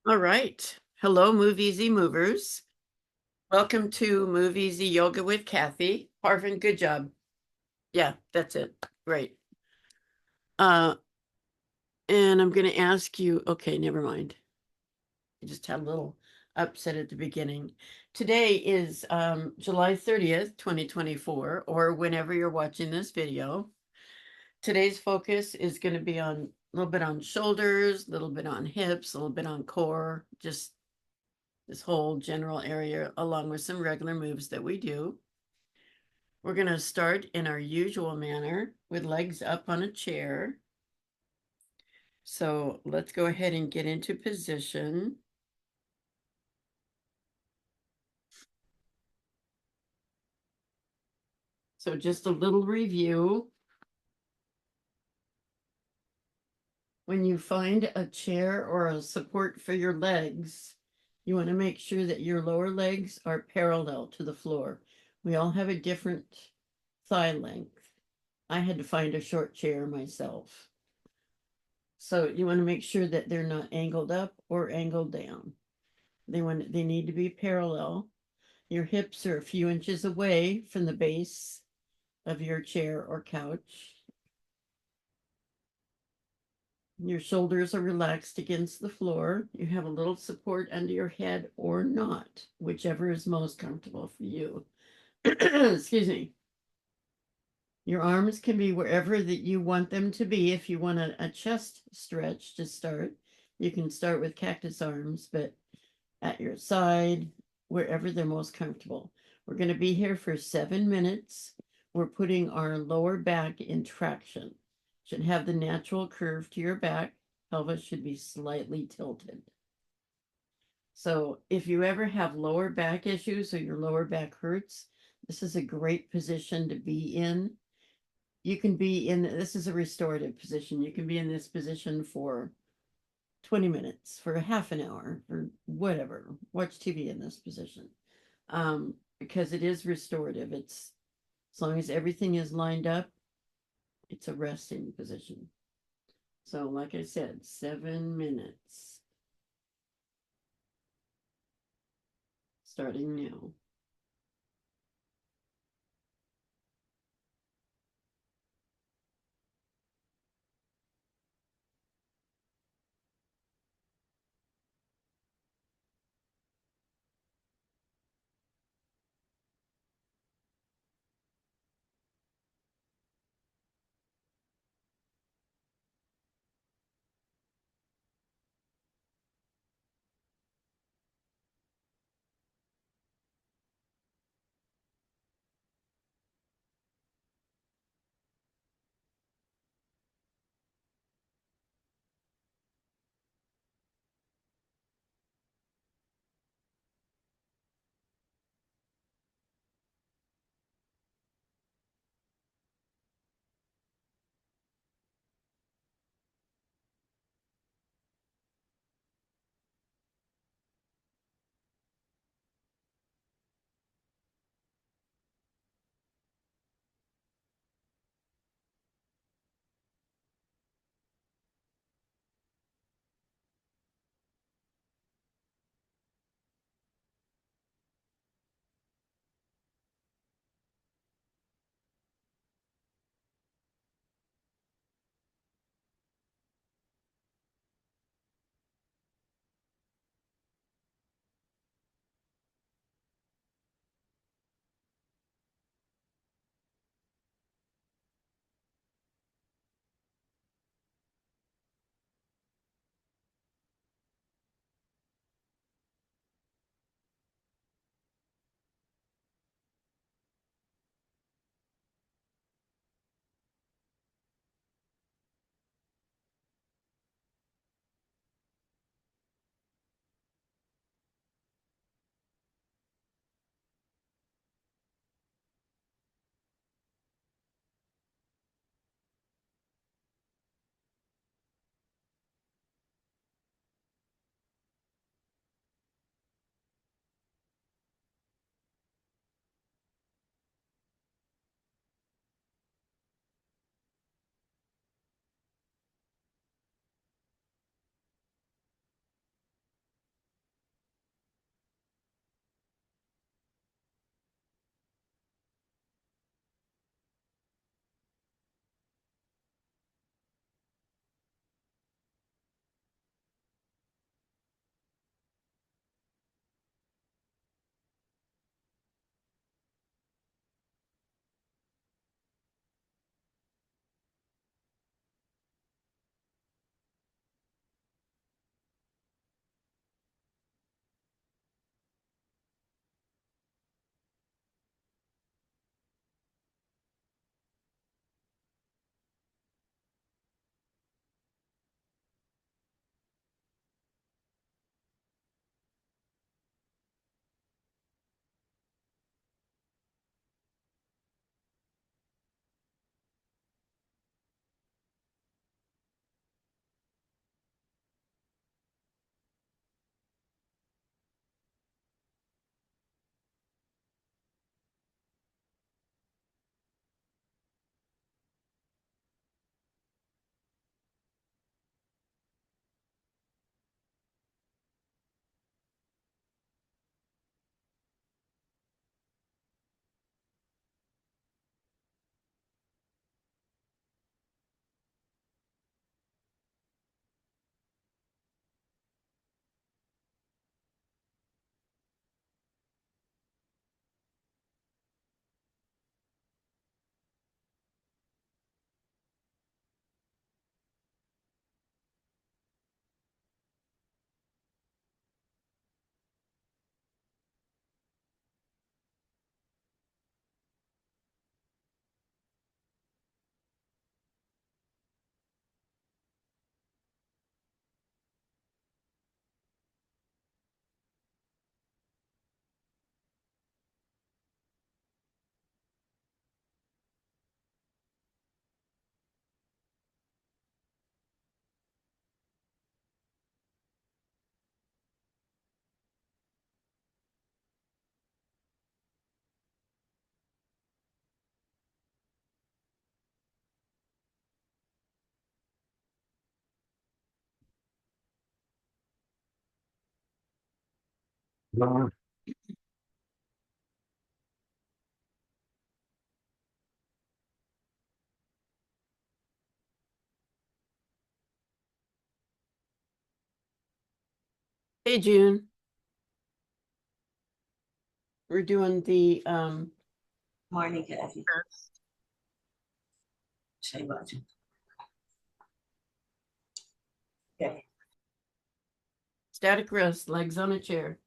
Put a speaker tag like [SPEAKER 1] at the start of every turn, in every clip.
[SPEAKER 1] All right. Hello, MoveEasy movers. Welcome to MoveEasy Yoga with Kathy. Parvin, good job. Yeah, that's it. Great. Uh, and I'm going to ask you, okay, never mind. I just had a little upset at the beginning. Today is July 30th, 2024, or whenever you're watching this video. Today's focus is going to be on a little bit on shoulders, a little bit on hips, a little bit on core, just this whole general area, along with some regular moves that we do. We're going to start in our usual manner with legs up on a chair. So let's go ahead and get into position. So just a little review. When you find a chair or a support for your legs, you want to make sure that your lower legs are parallel to the floor. We all have a different thigh length. I had to find a short chair myself. So you want to make sure that they're not angled up or angled down. They need to be parallel. Your hips are a few inches away from the base of your chair or couch. Your shoulders are relaxed against the floor. You have a little support under your head or not, whichever is most comfortable for you. Excuse me. Your arms can be wherever that you want them to be. If you want a chest stretch to start, you can start with cactus arms, but at your side, wherever they're most comfortable. We're going to be here for 7 minutes. We're putting our lower back in traction. Should have the natural curve to your back. Pelvis should be slightly tilted. So if you ever have lower back issues or your lower back hurts, this is a great position to be in. You can be in, this is a restorative position. You can be in this position for 20 minutes, for a half an hour, or whatever. Watch TV in this position. Because it is restorative. It's as long as everything is lined up, it's a resting position. So, like I said, 7 minutes starting now. Hey, June. We're doing the
[SPEAKER 2] Morning, Kathy. Say what? Okay.
[SPEAKER 1] static rest, legs on a chair.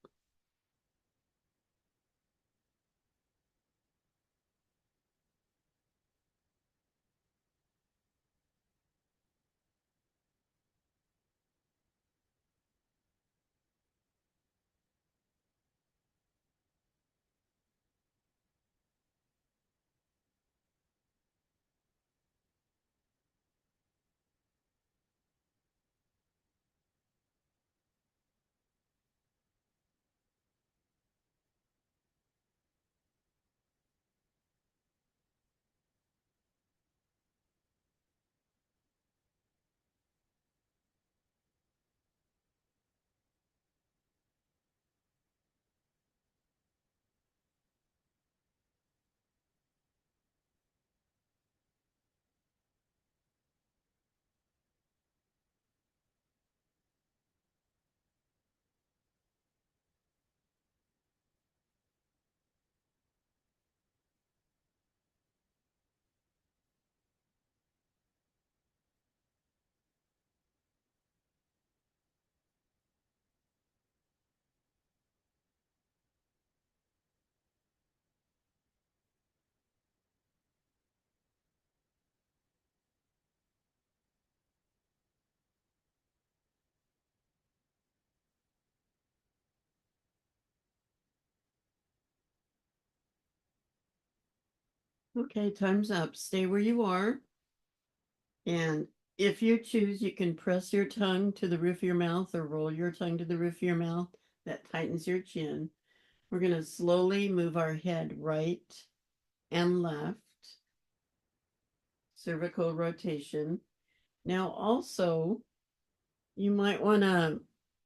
[SPEAKER 1] Okay, time's up. Stay where you are. And if you choose, you can press your tongue to the roof of your mouth or roll your tongue to the roof of your mouth. That tightens your chin. We're going to slowly move our head right and left, cervical rotation. Now, also, you might want to,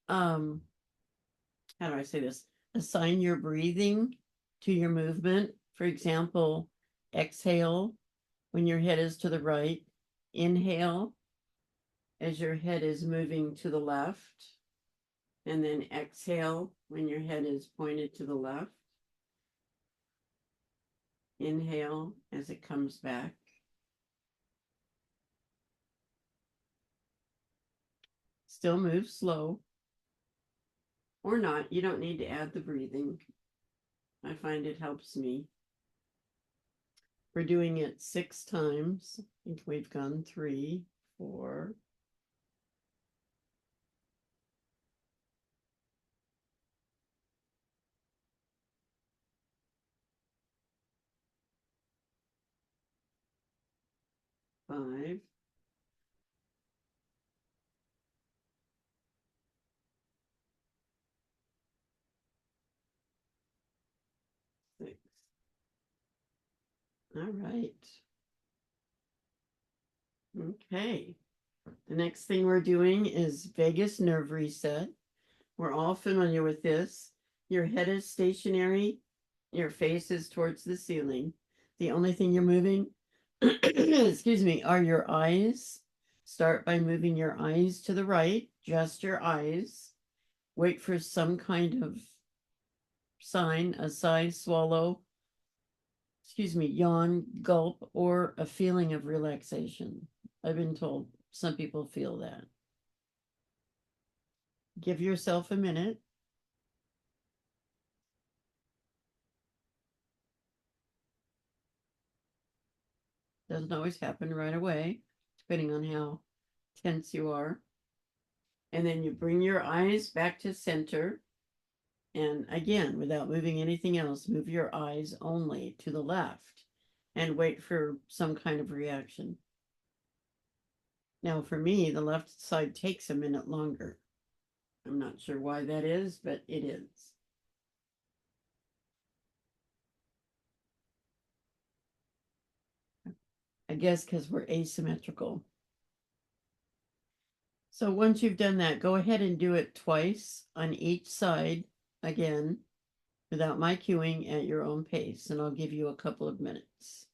[SPEAKER 1] how do I say this? Assign your breathing to your movement. For example, exhale when your head is to the right, inhale as your head is moving to the left, and then exhale when your head is pointed to the left. Inhale as it comes back. Still move slow or not. You don't need to add the breathing. I find it helps me. We're doing it 6 times. I think we've gone 3, 4, 5, 6. All right. Okay. The next thing we're doing is vagus nerve reset. We're all familiar with this. Your head is stationary, your face is towards the ceiling. The only thing you're moving, excuse me, are your eyes. Start by moving your eyes to the right, just your eyes. Wait for some kind of sign, a sigh, swallow, excuse me, yawn, gulp, or a feeling of relaxation. I've been told some people feel that. Give yourself a minute. Doesn't always happen right away, depending on how tense you are. And then you bring your eyes back to center. And again, without moving anything else, move your eyes only to the left and wait for some kind of reaction. Now, for me, the left side takes a minute longer. I'm not sure why that is, but it is. I guess because we're asymmetrical. So once you've done that, go ahead and do it twice on each side again, without my cueing, at your own pace, and I'll give you a couple of minutes.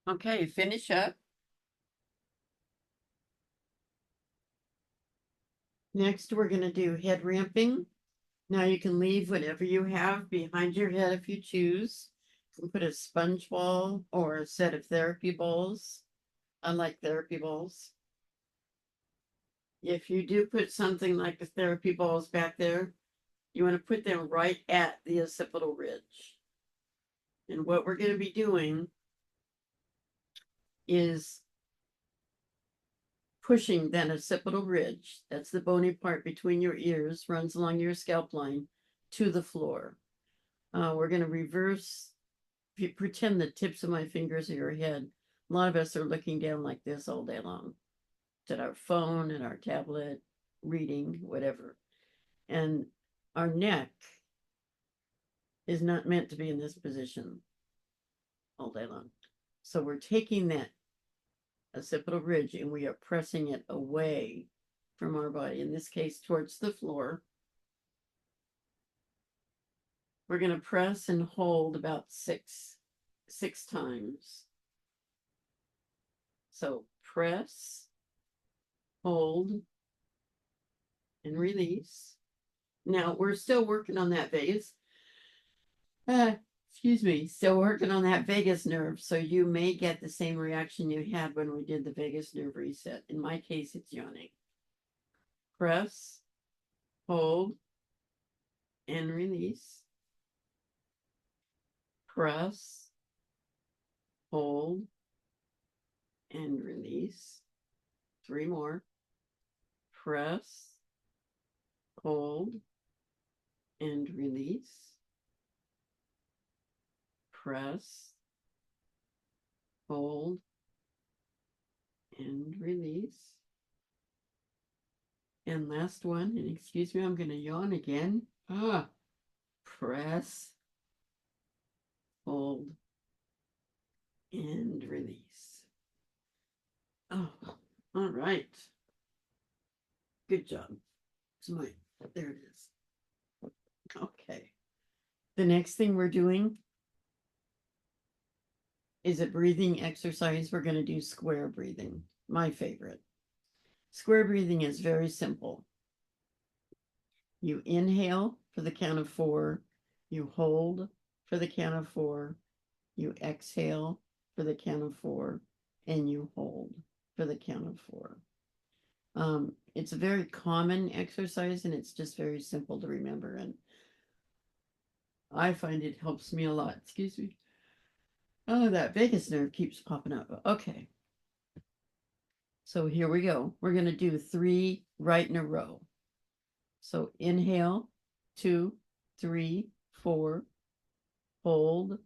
[SPEAKER 1] Okay, finish up. Next, we're going to do head ramping. Now you can leave whatever you have behind your head if you choose. You can put a sponge ball or a set of therapy balls, unlike therapy balls. If you do put something like the therapy balls back there, you want to put them right at the occipital ridge. And what we're going to be doing is pushing that occipital ridge, that's the bony part between your ears, runs along your scalp line, to the floor. We're going to reverse, if you pretend the tips of my fingers are your head. A lot of us are looking down like this all day long at our phone and our tablet, reading, whatever. And our neck is not meant to be in this position all day long. So we're taking that occipital ridge and we are pressing it away from our body, in this case towards the floor. We're going to press and hold about six times. So press, hold, and release. Now we're still working on that vagus. Excuse me, still working on that vagus nerve. So you may get the same reaction you had when we did the vagus nerve reset. In my case, it's yawning. Press, hold, and release. Press, hold, and release. 3 more. Press, hold, and release. Press, hold, and release. And last one, and excuse me, I'm going to yawn again. Press, hold, and release. Oh, all right. Good job. It's mine. There it is. Okay. The next thing we're doing is a breathing exercise. We're going to do square breathing, my favorite. Square breathing is very simple. You inhale for the count of 4, you hold for the count of 4, you exhale for the count of 4, and you hold for the count of 4. It's a very common exercise and it's just very simple to remember. And I find it helps me a lot. Excuse me. Oh, that vagus nerve keeps popping up. Okay. So here we go. We're going to do 3 right in a row. So inhale, 2, 3, 4. Hold,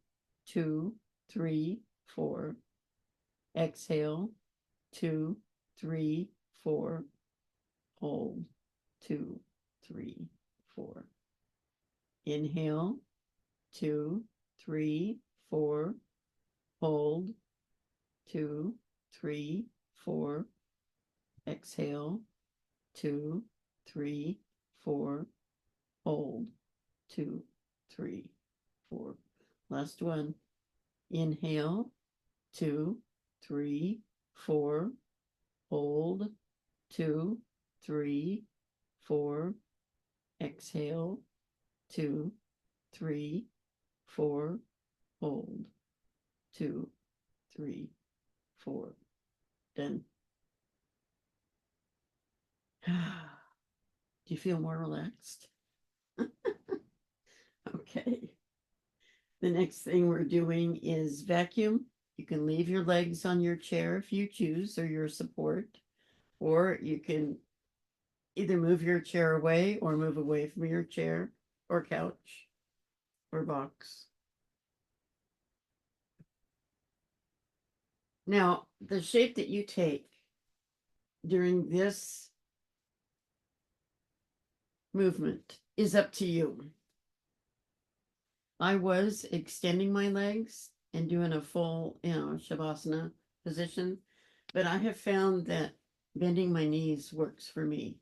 [SPEAKER 1] 2, 3, 4. Exhale, 2, 3, 4. Hold, 2, 3, 4. Inhale, 2, 3, 4. Hold, 2, 3, 4. Exhale, 2, 3, 4. Hold. 2, 3, 4. Last one. Inhale. 2, 3, 4. Hold. 2, 3, 4. Exhale. 2, 3, 4. Hold. 2, 3, 4. Done. Do you feel more relaxed? Okay. The next thing we're doing is vacuum. You can leave your legs on your chair if you choose, or your support, or you can either move your chair away or move away from your chair or couch or box. Now, the shape that you take during this movement is up to you. I was extending my legs and doing a full, Shavasana position, but I have found that bending my knees works for me.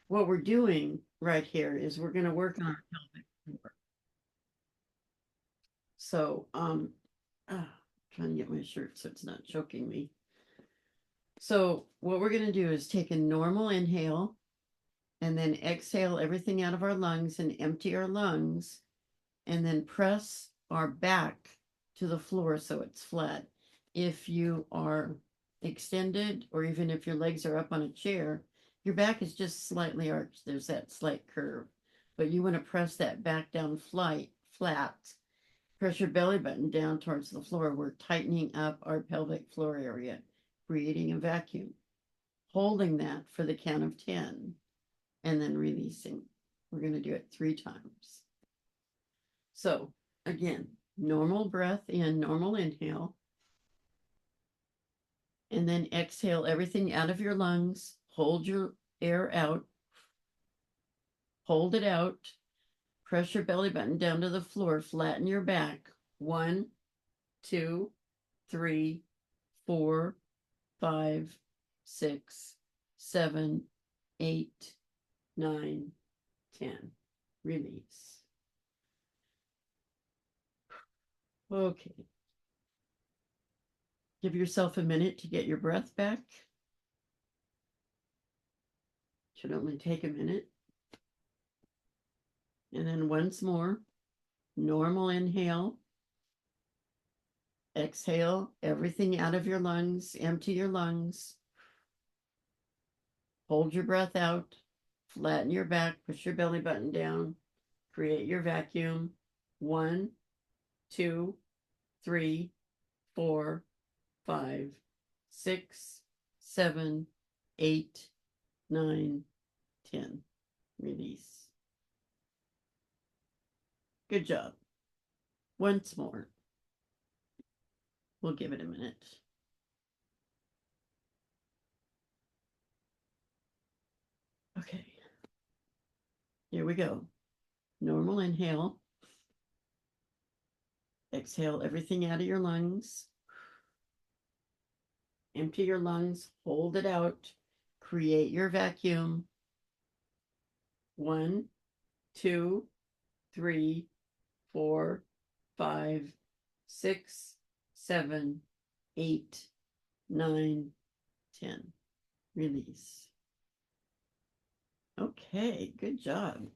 [SPEAKER 1] What we're doing right here is we're going to work on our pelvic floor. So, trying to get my shirt so it's not choking me. So, what we're going to do is take a normal inhale and then exhale everything out of our lungs and empty our lungs, and then press our back to the floor so it's flat. If you are extended, or even if your legs are up on a chair, your back is just slightly arched. There's that slight curve, but you want to press that back down flat. Press your belly button down towards the floor. We're tightening up our pelvic floor area, creating a vacuum, holding that for the count of 10, and then releasing. We're going to do it 3 times. So again, normal breath in, normal inhale, and then exhale everything out of your lungs. Hold your air out, hold it out, press your belly button down to the floor, flatten your back. 1, 2, 3, 4, 5, 6, 7, 8, 9, 10. Release. Okay. Give yourself a minute to get your breath back. Should only take a minute. And then once more, normal inhale. Exhale everything out of your lungs, empty your lungs. Hold your breath out, flatten your back, push your belly button down, create your vacuum. 1, 2, 3, 4, 5, 6, 7, 8, 9, 10. Release. Good job. Once more. We'll give it a minute. Okay. Here we go. Normal inhale. Exhale everything out of your lungs. Empty your lungs. Hold it out. Create your vacuum. 1, 2, 3, 4, 5, 6, 7, 8, 9, 10. Release. Okay, good job.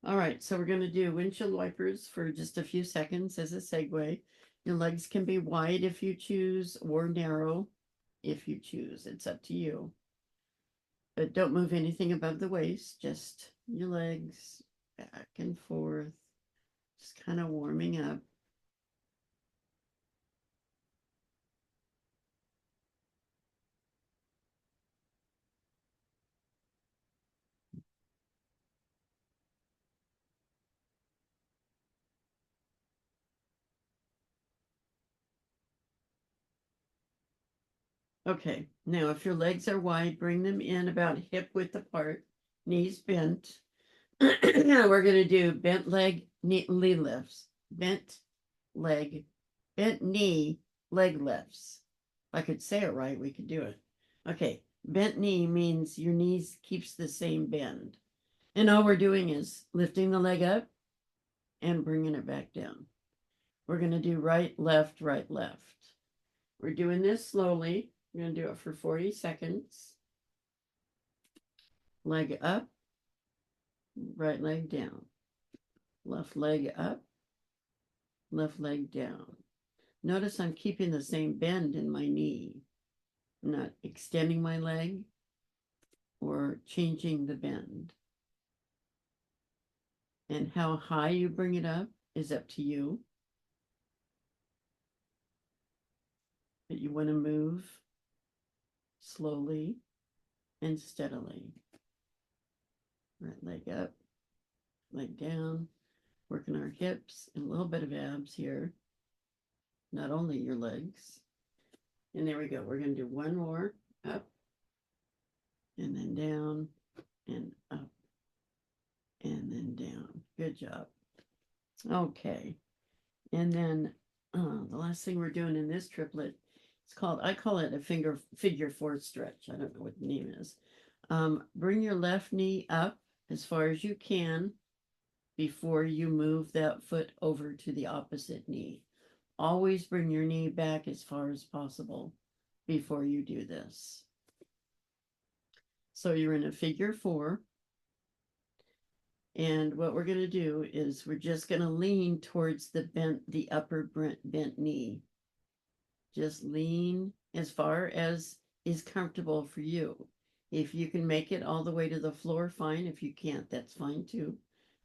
[SPEAKER 1] All right, so we're going to do windshield wipers for just a few seconds as a segue. Your legs can be wide if you choose, or narrow if you choose. It's up to you. But don't move anything above the waist, just your legs back and forth, just kind of warming up. Okay, now if your legs are wide, bring them in about hip width apart, knees bent. Now we're going to do bent leg, knee lifts, bent leg, bent knee, leg lifts. I could say it right, we could do it. Okay, bent knee means your knees keeps the same bend. And all we're doing is lifting the leg up and bringing it back down. We're going to do right, left, right, left. We're doing this slowly. We're going to do it for 40 seconds. Leg up, right leg down. Left leg up, left leg down. Notice I'm keeping the same bend in my knee. I'm not extending my leg or changing the bend. And how high you bring it up is up to you. But you want to move slowly and steadily. Right leg up, leg down, working our hips and a little bit of abs here, not only your legs. And there we go. We're going to do one more, up and then down and up and then down. Good job. Okay. And then the last thing we're doing in this triplet, I call it a figure four stretch. I don't know what the name is. Bring your left knee up as far as you can before you move that foot over to the opposite knee. Always bring your knee back as far as possible before you do this. So you're in a figure four. And what we're going to do is we're just going to lean towards the upper bent knee. Just lean as far as is comfortable for you. If you can make it all the way to the floor, fine. If you can't, that's fine too.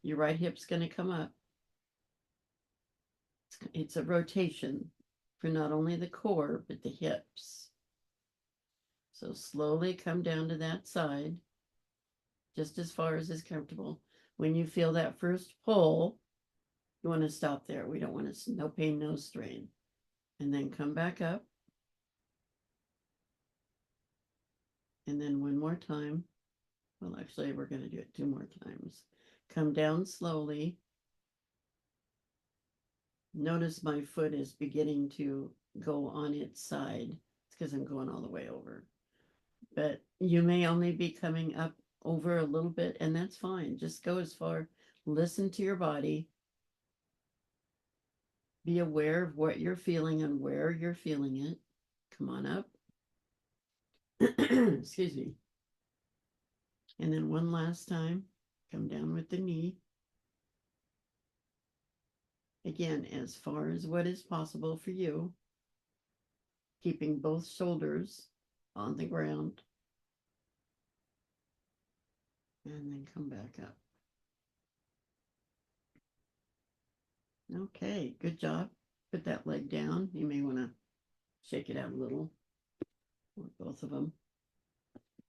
[SPEAKER 1] Your right hip's going to come up. It's a rotation for not only the core, but the hips. So slowly come down to that side, just as far as is comfortable. When you feel that first pull, you want to stop there. We don't want to, no pain, no strain. And then come back up. And then one more time. Well, actually, we're going to do it 2 more times. Come down slowly. Notice my foot is beginning to go on its side. It's because I'm going all the way over. But you may only be coming up over a little bit, and that's fine. Just go as far. Listen to your body. Be aware of what you're feeling and where you're feeling it. Come on up. Excuse me. And then one last time, come down with the knee. Again, as far as what is possible for you, keeping both shoulders on the ground. And then come back up. Okay, good job. Put that leg down. You may want to shake it out a little, or both of them.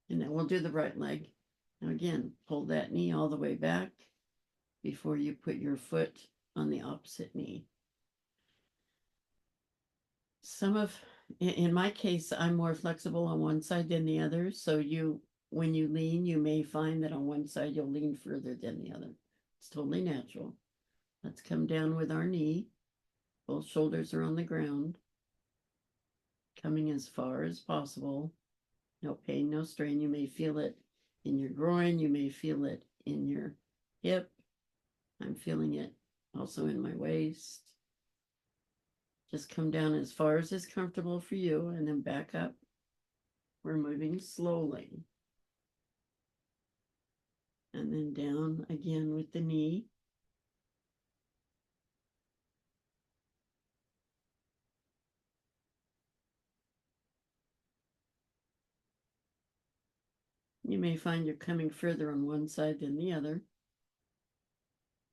[SPEAKER 1] And then we'll do the right leg. Now again, pull that knee all the way back before you put your foot on the opposite knee. In my case, I'm more flexible on one side than the other. So when you lean, you may find that on one side you'll lean further than the other. It's totally natural. Let's come down with our knee. Both shoulders are on the ground. Coming as far as possible. No pain, no strain. You may feel it in your groin. You may feel it in your hip. I'm feeling it also in my waist. Just come down as far as is comfortable for you and then back up. We're moving slowly. And then down again with the knee. You may find you're coming further on one side than the other.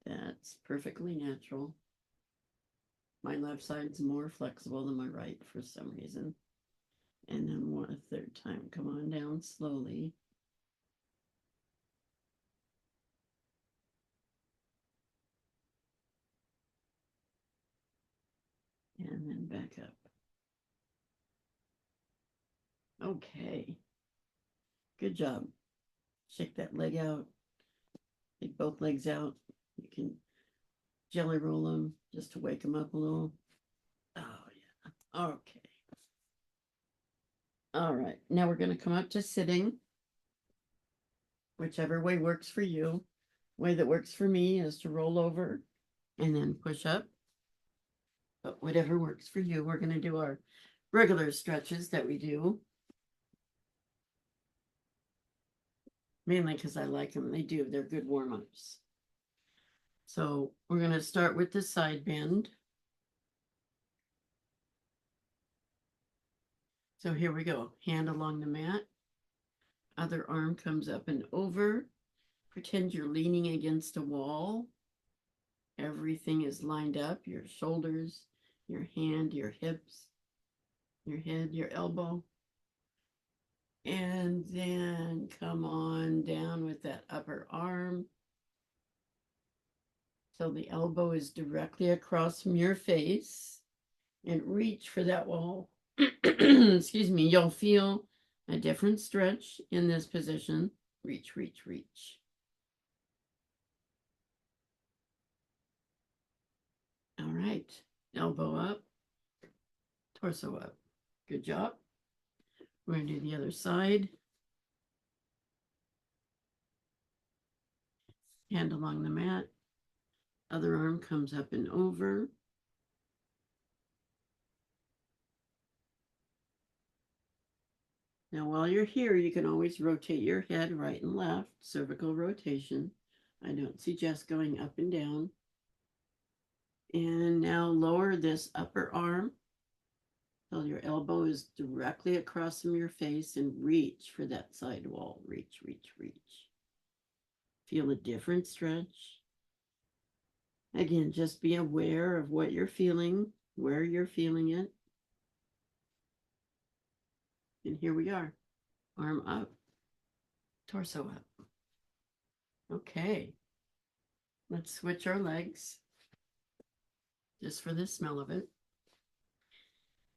[SPEAKER 1] That's perfectly natural. My left side's more flexible than my right for some reason. And then one third time, come on down slowly. And then back up. Okay. Good job. Shake that leg out. Take both legs out. You can jelly roll them just to wake them up a little. Oh, yeah. Okay. All right, now we're going to come up to sitting, whichever way works for you. Way that works for me is to roll over and then push up. But whatever works for you, we're going to do our regular stretches that we do. Mainly because I like them. They're good warm-ups. So we're going to start with the side bend. So here we go. Hand along the mat. Other arm comes up and over. Pretend you're leaning against a wall. Everything is lined up. Your shoulders, your hand, your hips, your head, your elbow. And then come on down with that upper arm. So the elbow is directly across from your face. And reach for that wall. Excuse me. You'll feel a different stretch in this position. Reach, reach, reach. All right. Elbow up, torso up. Good job. We're going to do the other side. Hand along the mat. Other arm comes up and over. Now, while you're here, you can always rotate your head right and left, cervical rotation. I don't suggest going up and down. And now lower this upper arm till your elbow is directly across from your face and reach for that side wall. Reach, reach, reach. Feel a different stretch. Again, just be aware of what you're feeling, where you're feeling it. And here we are. Arm up, torso up. Okay. Let's switch our legs just for the smell of it.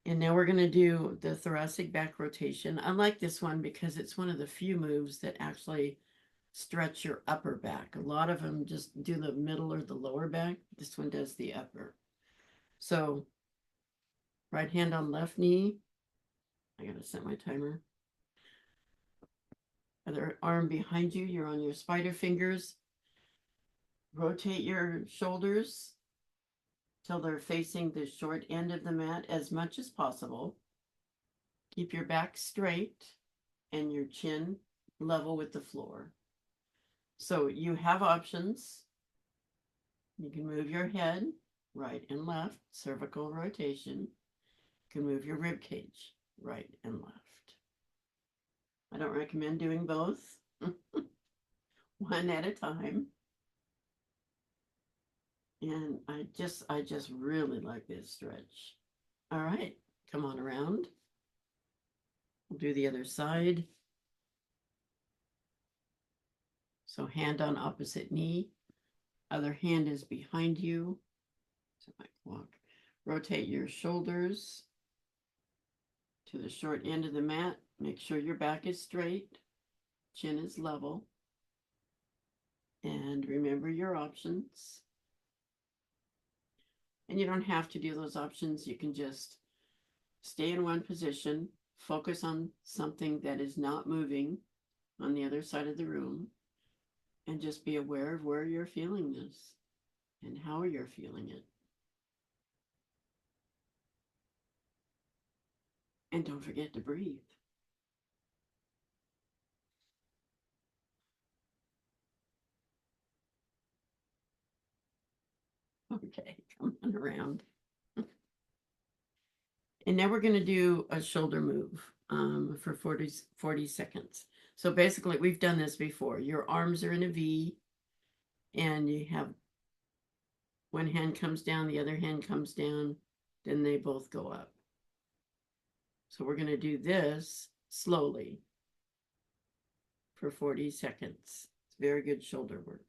[SPEAKER 1] And now we're going to do the thoracic back rotation. I like this one because it's one of the few moves that actually stretch your upper back. A lot of them just do the middle or the lower back. This one does the upper. So right hand on left knee. I got to set my timer. Other arm behind you. You're on your spider fingers. Rotate your shoulders till they're facing the short end of the mat as much as possible. Keep your back straight and your chin level with the floor. So you have options. You can move your head right and left, cervical rotation. You can move your rib cage right and left. I don't recommend doing both. One at a time. And I just really like this stretch. All right, come on around. We'll do the other side. So hand on opposite knee. Other hand is behind you. So I walk. Rotate your shoulders to the short end of the mat. Make sure your back is straight. Chin is level. And remember your options. And you don't have to do those options. You can just stay in one position, focus on something that is not moving on the other side of the room, and just be aware of where you're feeling this and how you're feeling it. And don't forget to breathe. Okay, come on around. And now we're going to do a shoulder move for 40 seconds. So basically, we've done this before. Your arms are in a V, and you have one hand comes down, the other hand comes down, then they both go up. So we're going to do this slowly for 40 seconds. It's very good shoulder work.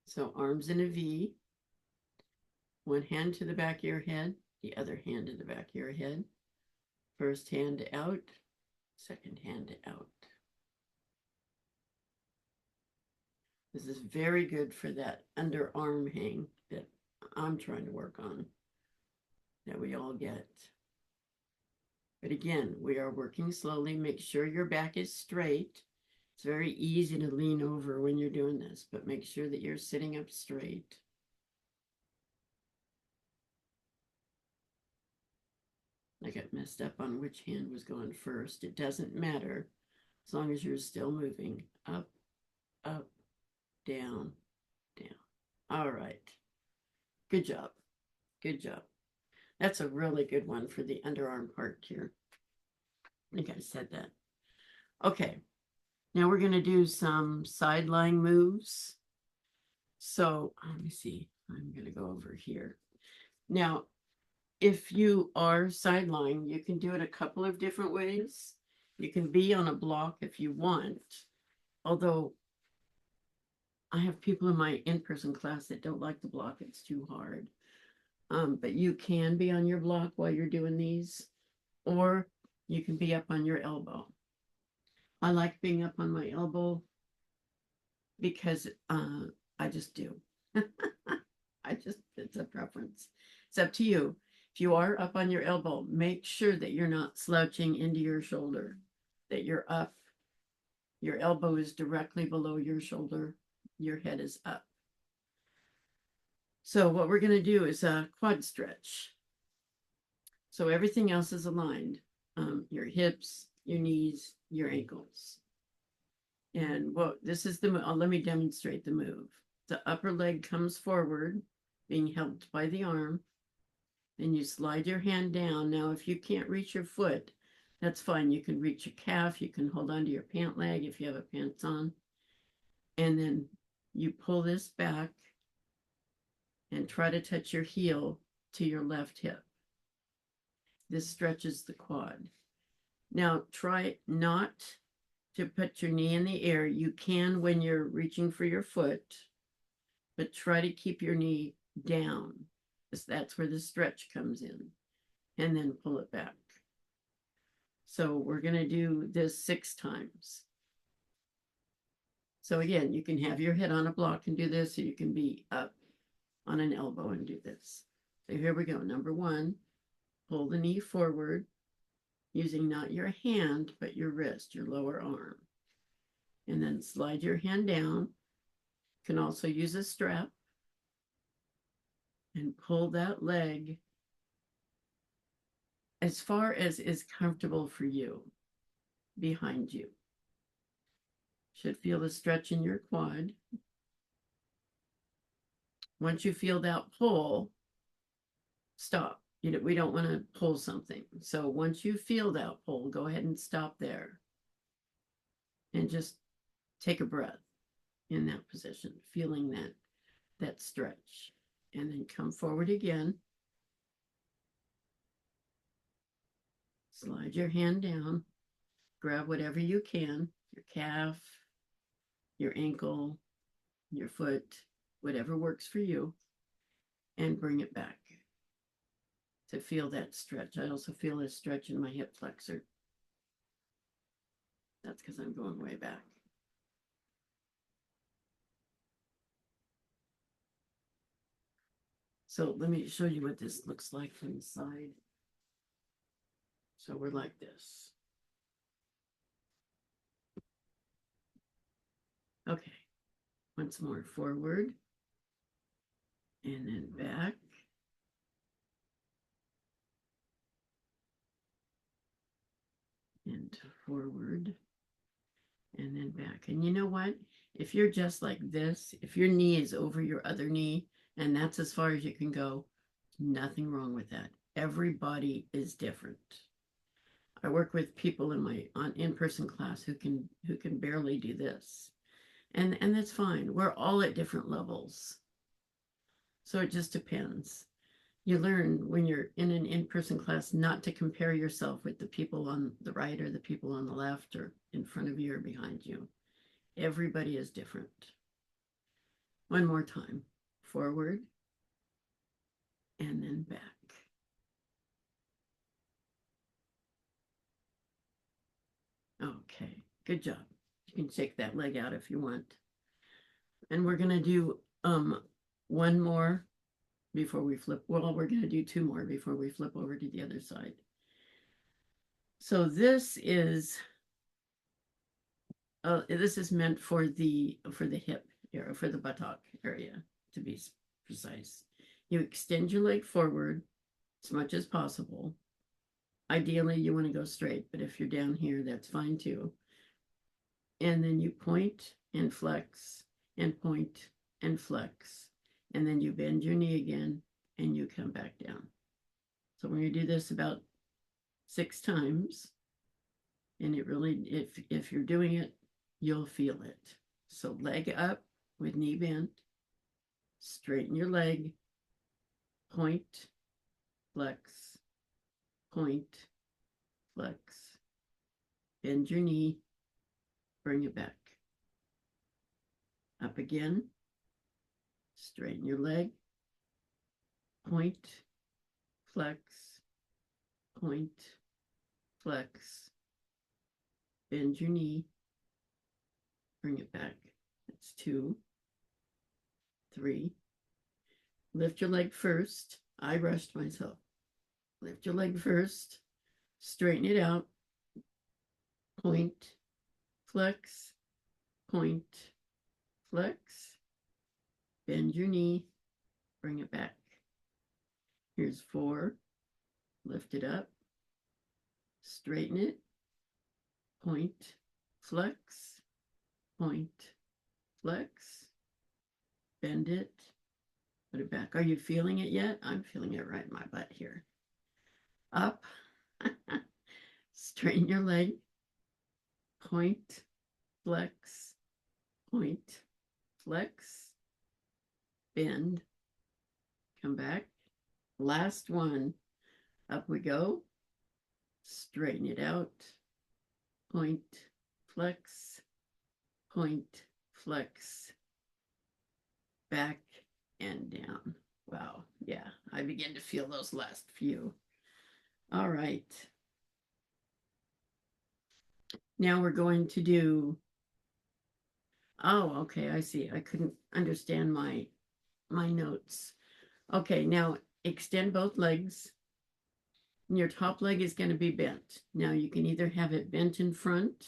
[SPEAKER 1] So arms in a V, one hand to the back of your head, the other hand to the back of your head. First hand out, second hand out. This is very good for that underarm hang that I'm trying to work on, that we all get. But again, we are working slowly. Make sure your back is straight. It's very easy to lean over when you're doing this, but make sure that you're sitting up straight. I got messed up on which hand was going first. It doesn't matter as long as you're still moving. Up, up, down, down. All right. Good job. Good job. That's a really good one for the underarm part here. I think I said that. Okay. Now we're going to do some side lying moves. So let me see. I'm going to go over here. Now, if you are side lying, you can do it a couple of different ways. You can be on a block if you want, although I have people in my in-person class that don't like the block. It's too hard. But you can be on your block while you're doing these, or you can be up on your elbow. I like being up on my elbow because I just do. It's a preference. It's up to you. If you are up on your elbow, make sure that you're not slouching into your shoulder, that you're up. Your elbow is directly below your shoulder. Your head is up. So what we're going to do is a quad stretch. So everything else is aligned. Your hips, your knees, your ankles. And this is the, let me demonstrate the move. The upper leg comes forward, being helped by the arm. Then you slide your hand down. Now, if you can't reach your foot, that's fine. You can reach your calf. You can hold onto your pant leg if you have a pants on. And then you pull this back and try to touch your heel to your left hip. This stretches the quad. Now, try not to put your knee in the air. You can when you're reaching for your foot, but try to keep your knee down, because that's where the stretch comes in, and then pull it back. So we're going to do this 6 times. So again, you can have your head on a block and do this, or you can be up on an elbow and do this. So here we go. Number 1, pull the knee forward using not your hand, but your wrist, your lower arm. And then slide your hand down. You can also use a strap and pull that leg as far as is comfortable for you behind you. Should feel the stretch in your quad. Once you feel that pull, stop. We don't want to pull something. So once you feel that pull, go ahead and stop there. And just take a breath in that position, feeling that stretch. And then come forward again. Slide your hand down. Grab whatever you can, your calf, your ankle, your foot, whatever works for you, and bring it back to feel that stretch. I also feel a stretch in my hip flexor. That's because I'm going way back. So let me show you what this looks like from the side. So we're like this. Okay, once more, forward, and then back. And forward, and then back. And you know what? If you're just like this, if your knee is over your other knee, and that's as far as you can go, nothing wrong with that. Everybody is different. I work with people in my in-person class who can barely do this. And that's fine. We're all at different levels. So it just depends. You learn when you're in an in-person class not to compare yourself with the people on the right or the people on the left or in front of you or behind you. Everybody is different. One more time. Forward and then back. Okay, good job. You can shake that leg out if you want. And we're going to do one more before we flip. Well, we're going to do 2 more before we flip over to the other side. So this is meant for the hip area, for the buttock area, to be precise. You extend your leg forward as much as possible. Ideally, you want to go straight, but if you're down here, that's fine too. And then you point and flex and point and flex. And then you bend your knee again and you come back down. So we're going to do this about 6 times. And it really, if you're doing it, you'll feel it. So leg up with knee bent, straighten your leg, point, flex, point, flex, bend your knee, bring it back. Up again, straighten your leg, point, flex, point, flex, bend your knee, bring it back. That's 2, 3. Lift your leg first. I rushed myself. Lift your leg first, straighten it out, point, flex, point, flex, bend your knee, bring it back. Here's 4, lift it up, straighten it, point, flex, point, flex, bend it, put it back. Are you feeling it yet? I'm feeling it right in my butt here. Up, straighten your leg, point, flex, point, flex, bend, come back. Last one. Up we go. Straighten it out. Point, flex, point, flex, back and down. Wow. Yeah, I begin to feel those last few. All right. Now we're going to do, oh, okay, I see. I couldn't understand my notes. Okay, now extend both legs. And your top leg is going to be bent. Now you can either have it bent in front,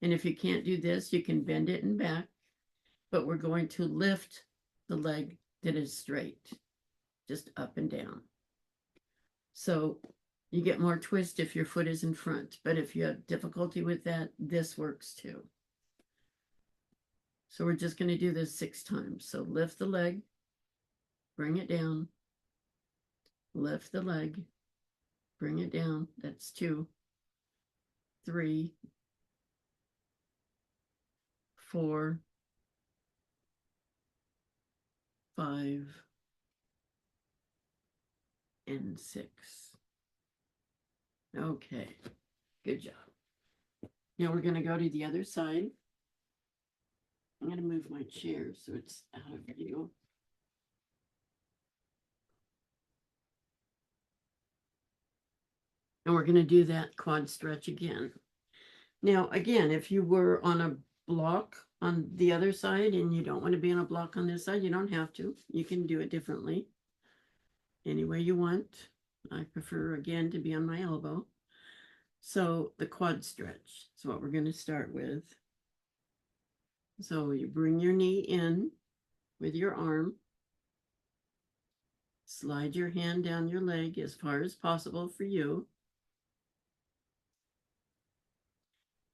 [SPEAKER 1] and if you can't do this, you can bend it in back, but we're going to lift the leg that is straight, just up and down. So you get more twist if your foot is in front, but if you have difficulty with that, this works too. So we're just going to do this 6 times. So lift the leg, bring it down, lift the leg, bring it down. That's 2, 3, 4, 5, and 6. Okay, good job. Now we're going to go to the other side. I'm going to move my chair so it's out of view. And we're going to do that quad stretch again. Now, again, if you were on a block on the other side and you don't want to be on a block on this side, you don't have to. You can do it differently any way you want. I prefer, again, to be on my elbow. So the quad stretch is what we're going to start with. So you bring your knee in with your arm. Slide your hand down your leg as far as possible for you.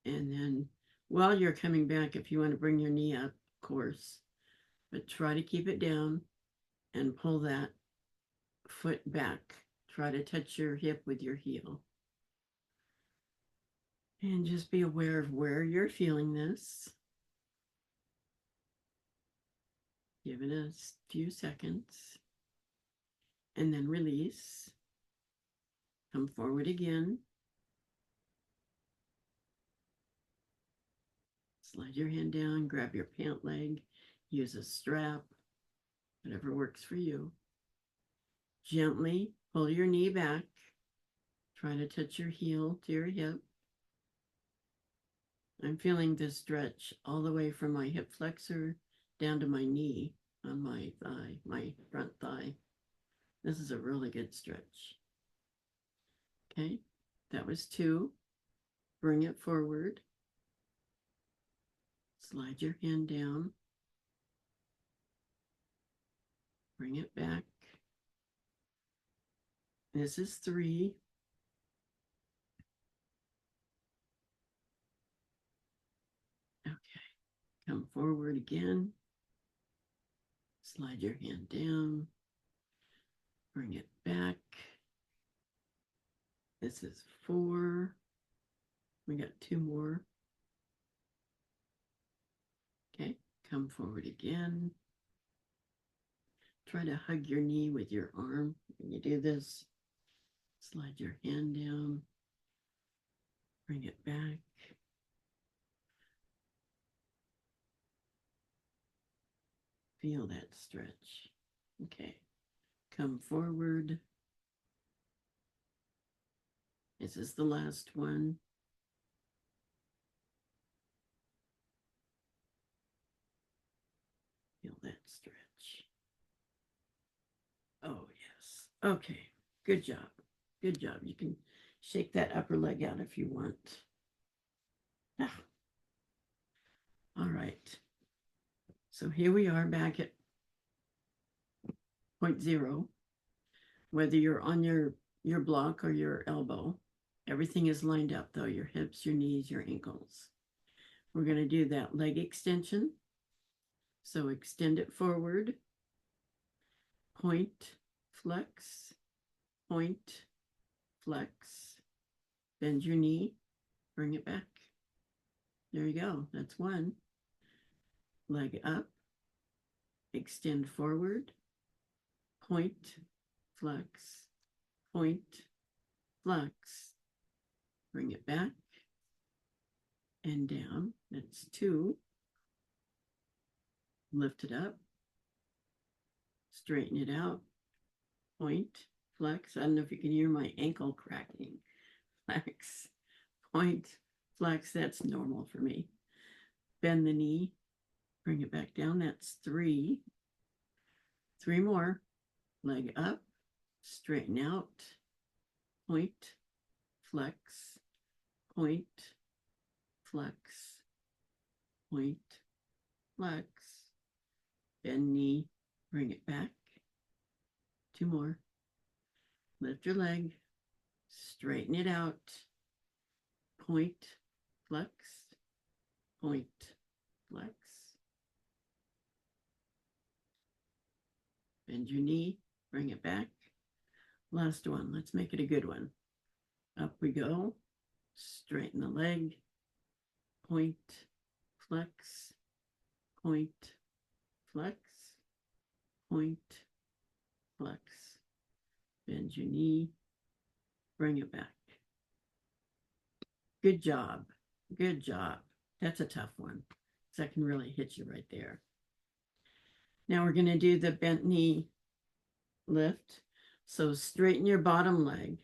[SPEAKER 1] And then while you're coming back, if you want to bring your knee up, of course, but try to keep it down and pull that foot back. Try to touch your hip with your heel. And just be aware of where you're feeling this. Give it a few seconds. And then release. Come forward again. Slide your hand down, grab your pant leg, use a strap, whatever works for you. Gently pull your knee back. Try to touch your heel to your hip. I'm feeling this stretch all the way from my hip flexor down to my knee on my thigh, my front thigh. This is a really good stretch. Okay, That was 2. Bring it forward. Slide your hand down. Bring it back. This is 3. Okay. Come forward again. Slide your hand down. Bring it back. This is 4. We got 2 more. Okay. Come forward again. Try to hug your knee with your arm when you do this. Slide your hand down. Bring it back. Feel that stretch. Okay. Come forward. This is the last one. Feel that stretch. Oh, yes. Okay. Good job. Good job. You can shake that upper leg out if you want. Ah. All right. So here we are back at point 0. Whether you're on your block or your elbow, everything is lined up though, your hips, your knees, your ankles. We're going to do that leg extension. So extend it forward, point, flex, point, flex, bend your knee, bring it back. There you go. That's 1. Leg up, extend forward, point, flex, point, flex, bring it back and down. That's 2. Lift it up, straighten it out, point, flex. I don't know if you can hear my ankle cracking. Flex, point, flex. That's normal for me. Bend the knee, bring it back down. That's 3. 3 more. Leg up, straighten out, point, flex, point, flex, point, flex, bend knee, bring it back. 2 more. Lift your leg, straighten it out, point, flex, point, flex. Bend your knee, bring it back. Last one. Let's make it a good one. Up we go. Straighten the leg, point, flex, point, flex, point, flex. Bend your knee, bring it back. Good job. Good job. That's a tough one, because that can really hit you right there. Now we're going to do the bent knee lift. So straighten your bottom leg.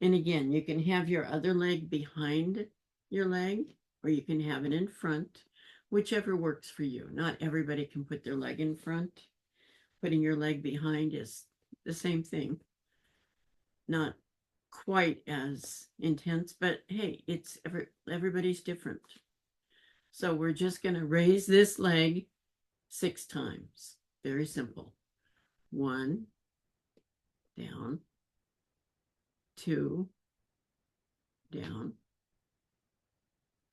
[SPEAKER 1] And again, you can have your other leg behind your leg, or you can have it in front, whichever works for you. Not everybody can put their leg in front. Putting your leg behind is the same thing. Not quite as intense, but hey, it's everybody's different. So we're just going to raise this leg 6 times. Very simple. 1, down, 2, down,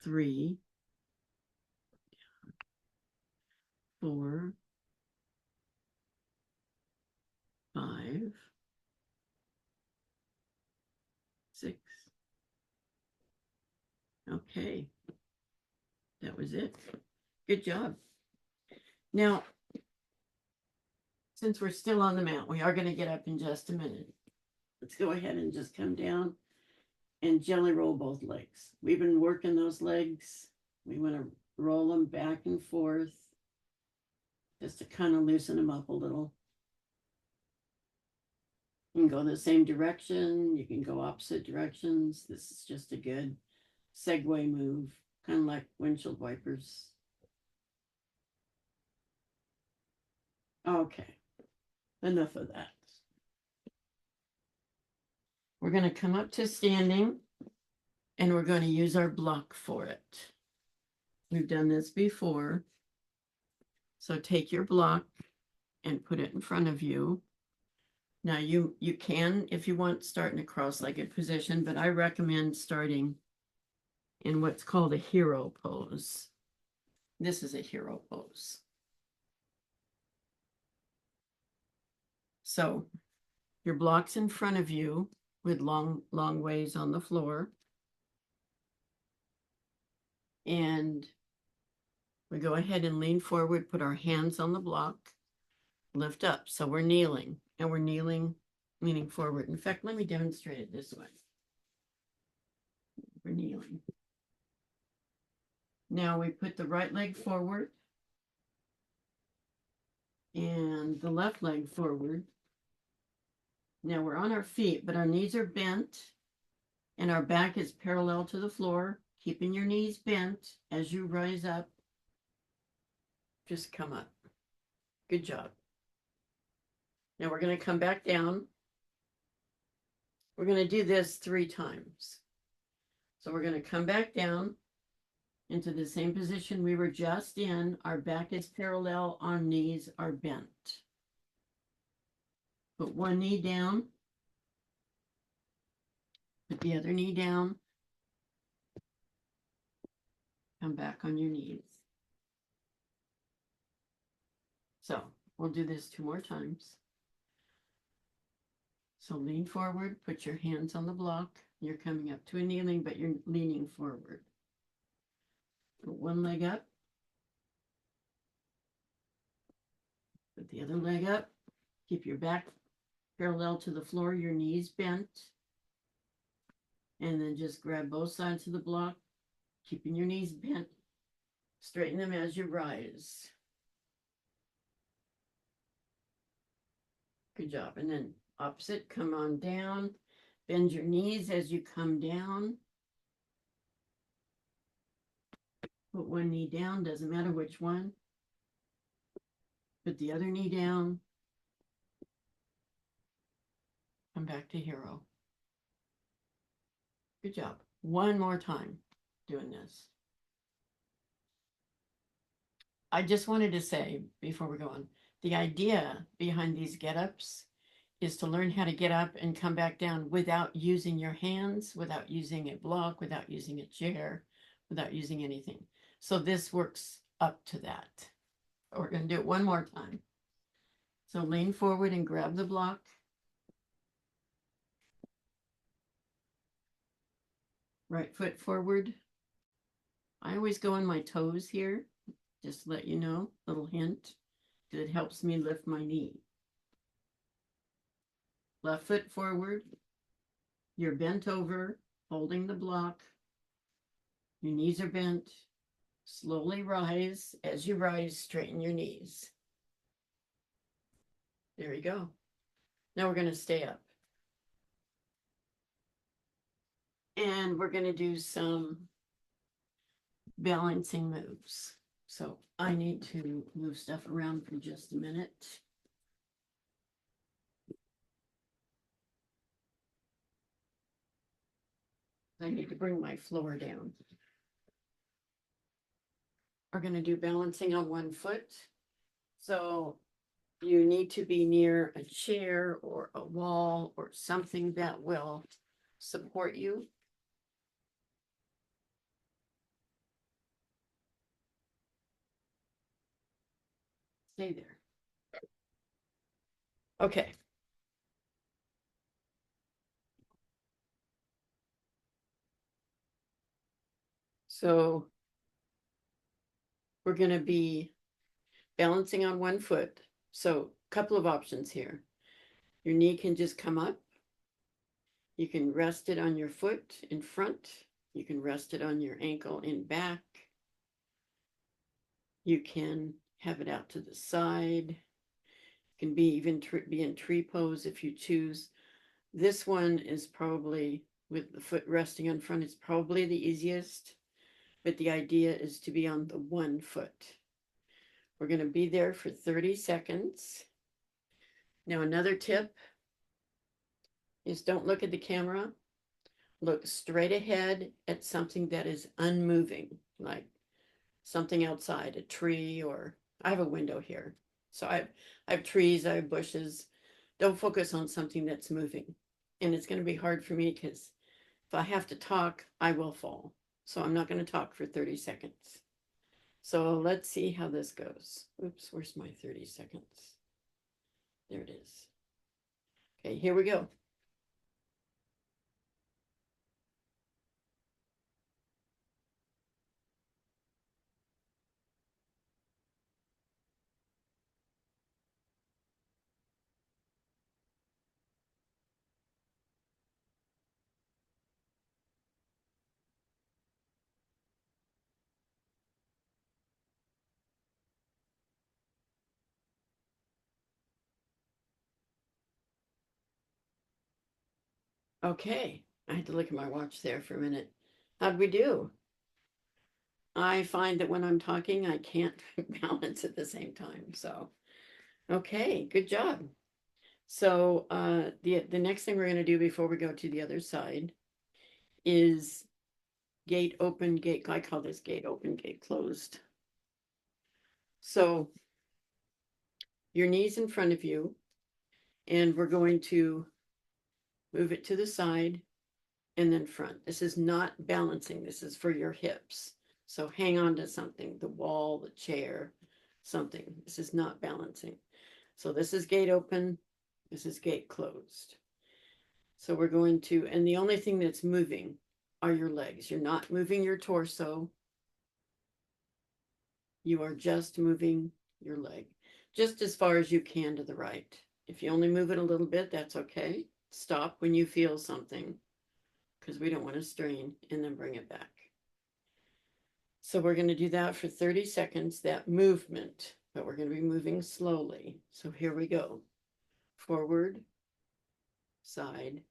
[SPEAKER 1] 3, down, 4, 5, 6. Okay. That was it. Good job. Now, since we're still on the mat, we are going to get up in just a minute. Let's go ahead and just come down and jelly roll both legs. We've been working those legs. We want to roll them back and forth just to kind of loosen them up a little. You can go the same direction. You can go opposite directions. This is just a good segue move, kind of like windshield wipers. Okay, enough of that. We're going to come up to standing. And we're going to use our block for it. We've done this before. So take your block and put it in front of you. Now you can, if you want, start in a cross-legged position, but I recommend starting in what's called a hero pose. This is a hero pose. So your block's in front of you with long ways on the floor. And we go ahead and lean forward, put our hands on the block, lift up. So we're kneeling, and we're kneeling, leaning forward. In fact, let me demonstrate it this way. We're kneeling. Now we put the right leg forward and the left leg forward. Now we're on our feet, but our knees are bent and our back is parallel to the floor, keeping your knees bent as you rise up. Just come up. Good job. Now we're going to come back down. We're going to do this 3 times. So we're going to come back down into the same position we were just in. Our back is parallel, our knees are bent. Put one knee down. Put the other knee down. Come back on your knees. So we'll do this 2 more times. So lean forward, put your hands on the block. You're coming up to a kneeling, but you're leaning forward. Put one leg up. Put the other leg up. Keep your back parallel to the floor, your knees bent. And then just grab both sides of the block, keeping your knees bent. Straighten them as you rise. Good job. And then opposite, come on down. Bend your knees as you come down. Put one knee down, doesn't matter which one. Put the other knee down. Come back to hero. Good job. One more time doing this. I just wanted to say before we go on, the idea behind these get-ups is to learn how to get up and come back down without using your hands, without using a block, without using a chair, without using anything. So this works up to that. We're going to do it one more time. So lean forward and grab the block. Right foot forward. I always go on my toes here, just to let you know, little hint, because it helps me lift my knee. Left foot forward. You're bent over, holding the block. Your knees are bent. Slowly rise. As you rise, straighten your knees. There you go. Now we're going to stay up. And we're going to do some balancing moves. So I need to move stuff around for just a minute. I need to bring my floor down. We're going to do balancing on one foot. So you need to be near a chair or a wall or something that will support you. Stay there. Okay. So we're going to be balancing on one foot. So a couple of options here. Your knee can just come up. You can rest it on your foot in front. You can rest it on your ankle in back. You can have it out to the side. You can be even be in tree pose if you choose. This one is probably, with the foot resting on front, it's probably the easiest, but the idea is to be on the one foot. We're going to be there for 30 seconds. Now, another tip is don't look at the camera. look straight ahead at something that is unmoving, like something outside, a tree, or I have a window here. So I have trees, I have bushes. Don't focus on something that's moving. And it's going to be hard for me because if I have to talk, I will fall. So I'm not going to talk for 30 seconds. So let's see how this goes. Oops, where's my 30 seconds? There it is. Okay, here we go. Okay, I had to look at my watch there for a minute. How'd we do? I find that when I'm talking, I can't balance at the same time. So, okay, good job. So, the next thing we're going to do before we go to the other side is gate open, gate. I call this gate open, gate closed. So, your knees in front of you, and we're going to move it to the side and then front. This is not balancing. This is for your hips. So hang on to something, the wall, the chair, something. This is not balancing. So this is gate open. This is gate closed. So we're going to, and the only thing that's moving are your legs. You're not moving your torso. You are just moving your leg, just as far as you can to the right. If you only move it a little bit, that's okay. Stop when you feel something because we don't want to strain, and then bring it back. So we're going to do that for 30 seconds, that movement, but we're going to be moving slowly. So here we go. Forward, side,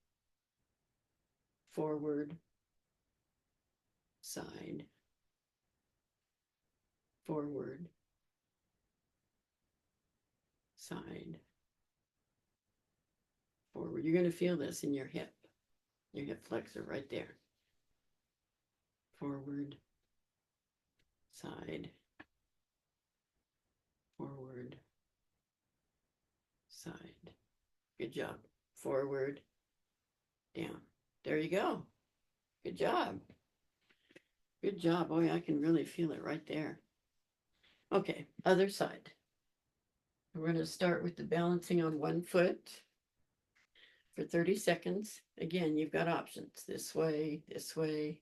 [SPEAKER 1] forward, side, forward, side, forward. You're going to feel this in your hip flexor right there. Forward, side, forward, side. Good job. Forward, down. There you go. Good job. Good job. Boy, I can really feel it right there. Okay, other side. We're going to start with the balancing on one foot for 30 seconds. Again, you've got options this way, this way,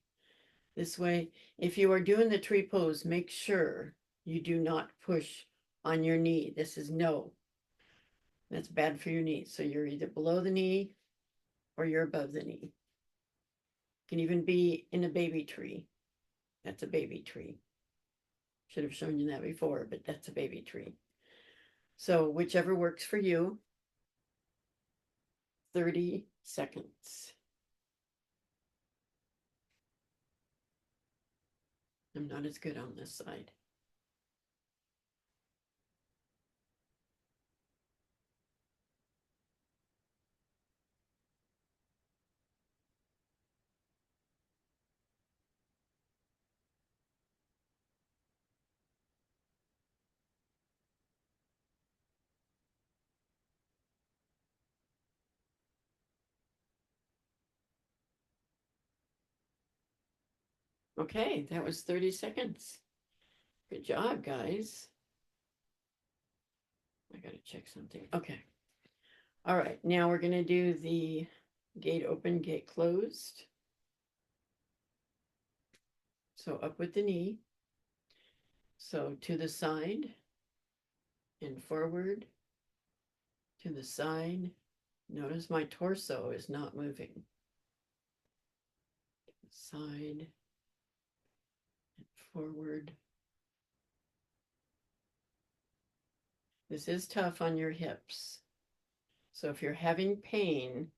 [SPEAKER 1] this way. If you are doing the tree pose, make sure you do not push on your knee. This is no. That's bad for your knee. So you're either below the knee or you're above the knee. Can even be in a baby tree. That's a baby tree. Should have shown you that before, but that's a baby tree. So whichever works for you. 30 seconds. I'm not as good on this side. Okay, that was 30 seconds. Good job, guys. I gotta check something. Okay. All right, now we're gonna do the gate open, gate closed. So up with the knee. So to the side and forward, to the side. Notice my torso is not moving. Side and forward. This is tough on your hips. So if you're having pain,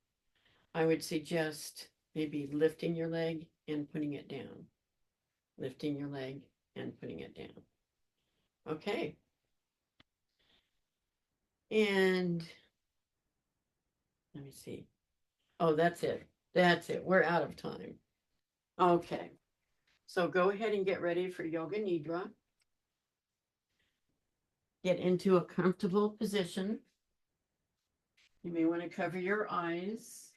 [SPEAKER 1] I would suggest maybe lifting your leg and putting it down. Lifting your leg and putting it down. Okay. And let me see. Oh, that's it. That's it. We're out of time. Okay. So go ahead and get ready for Yoga Nidra. Get into a comfortable position. You may want to cover your eyes.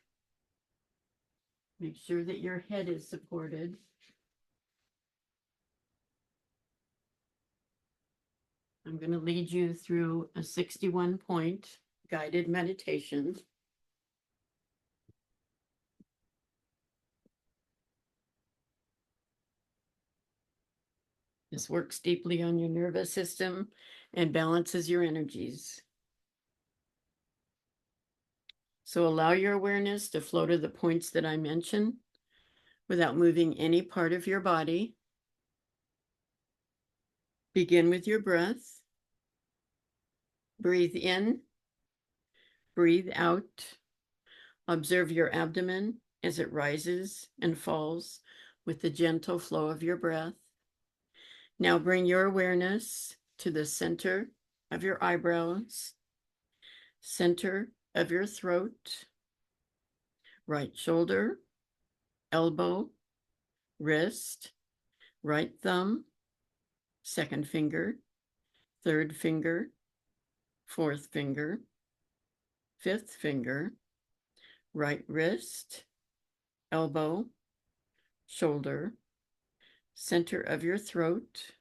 [SPEAKER 1] Make sure that your head is supported. I'm going to lead you through a 61-point guided meditation. This works deeply on your nervous system and balances your energies. So allow your awareness to flow to the points that I mentioned without moving any part of your body. Begin with your breath. Breathe in, breathe out. Observe your abdomen as it rises and falls with the gentle flow of your breath. Now bring your awareness to the center of your eyebrows, center of your throat, right shoulder, elbow, wrist, right thumb, second finger, third finger, fourth finger, fifth finger, right wrist, elbow, shoulder, center of your throat,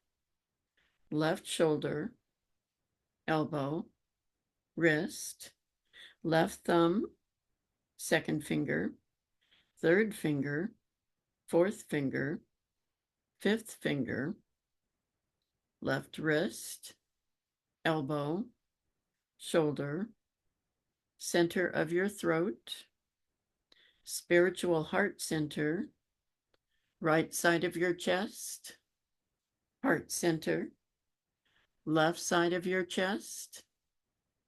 [SPEAKER 1] left shoulder, elbow, wrist, left thumb, second finger, third finger, fourth finger, fifth finger, left wrist, elbow, shoulder, center of your throat, spiritual heart center, right side of your chest, heart center, left side of your chest,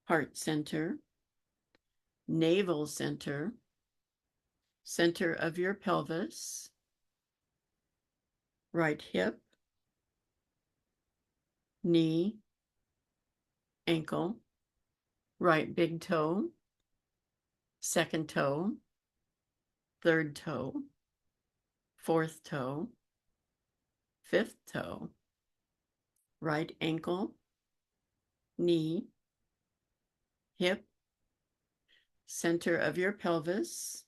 [SPEAKER 1] heart center, navel center, center of your pelvis, right hip, knee, ankle, right big toe, second toe, third toe, fourth toe, fifth toe, right ankle, knee, hip, center of your pelvis,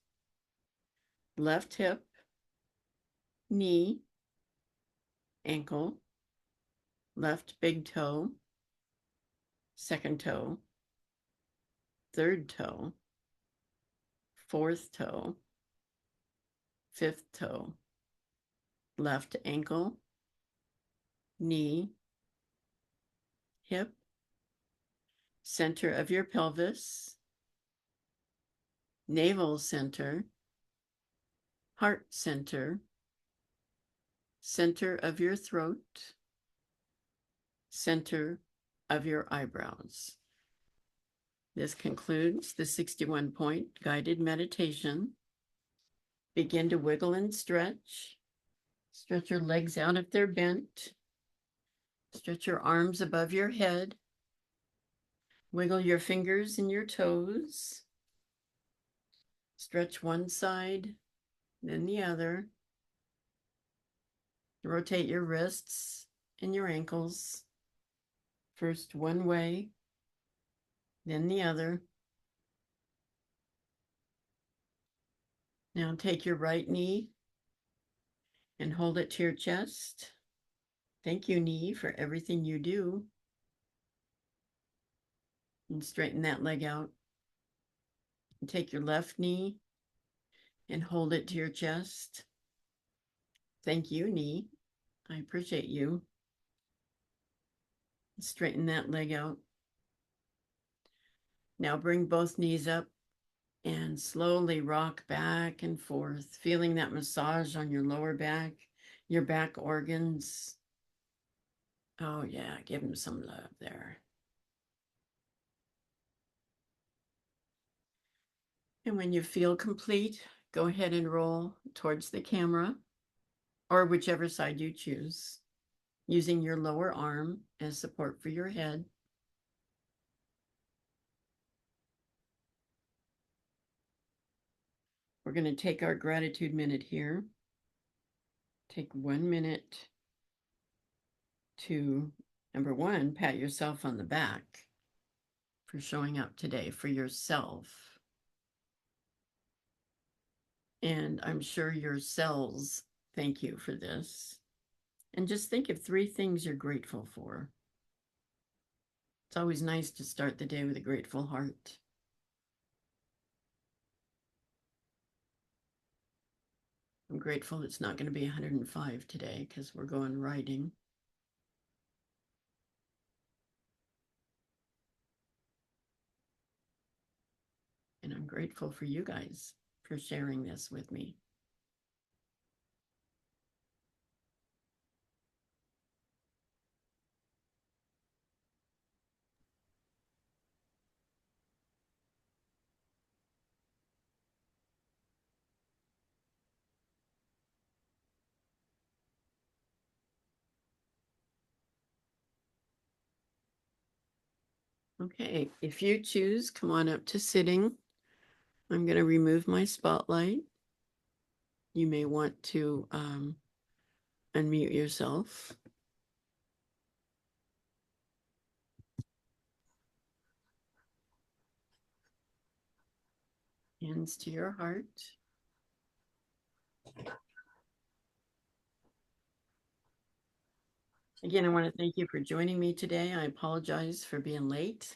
[SPEAKER 1] left hip, knee, ankle, left big toe, second toe, third toe, fourth toe, fifth toe, left ankle, knee, hip, center of your pelvis, navel center, heart center, center of your throat, center of your eyebrows. This concludes the 61-point guided meditation. Begin to wiggle and stretch. Stretch your legs out if they're bent. Stretch your arms above your head. Wiggle your fingers and your toes. Stretch one side, then the other. Rotate your wrists and your ankles. First one way, then the other. Now take your right knee and hold it to your chest. Thank you, knee, for everything you do. And straighten that leg out. And take your left knee and hold it to your chest. Thank you, knee. I appreciate you. Straighten that leg out. Now bring both knees up and slowly rock back and forth, feeling that massage on your lower back, your back organs. Oh yeah, give them some love there. And when you feel complete, go ahead and roll towards the camera or whichever side you choose, using your lower arm as support for your head. We're going to take our gratitude minute here. Take 1 minute to, number one, pat yourself on the back for showing up today for yourself. And I'm sure your cells thank you for this. And just think of 3 things you're grateful for. It's always nice to start the day with a grateful heart. I'm grateful it's not going to be 105 today because we're going riding. And I'm grateful for you guys for sharing this with me. Okay, if you choose, come on up to sitting. I'm going to remove my spotlight. You may want to unmute yourself. Hands to your heart. Again, I want to thank you for joining me today. I apologize for being late.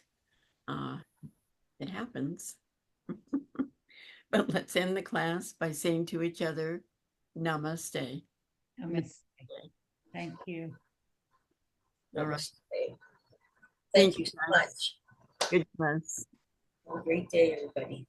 [SPEAKER 1] It happens. But let's end the class by saying to each other, Namaste.
[SPEAKER 3] Namaste. Thank you.
[SPEAKER 1] All right.
[SPEAKER 2] Namaste.
[SPEAKER 1] Thank
[SPEAKER 2] Thank you so
[SPEAKER 1] you, guys.
[SPEAKER 2] much.
[SPEAKER 1] Good class.
[SPEAKER 2] Have a great day, everybody.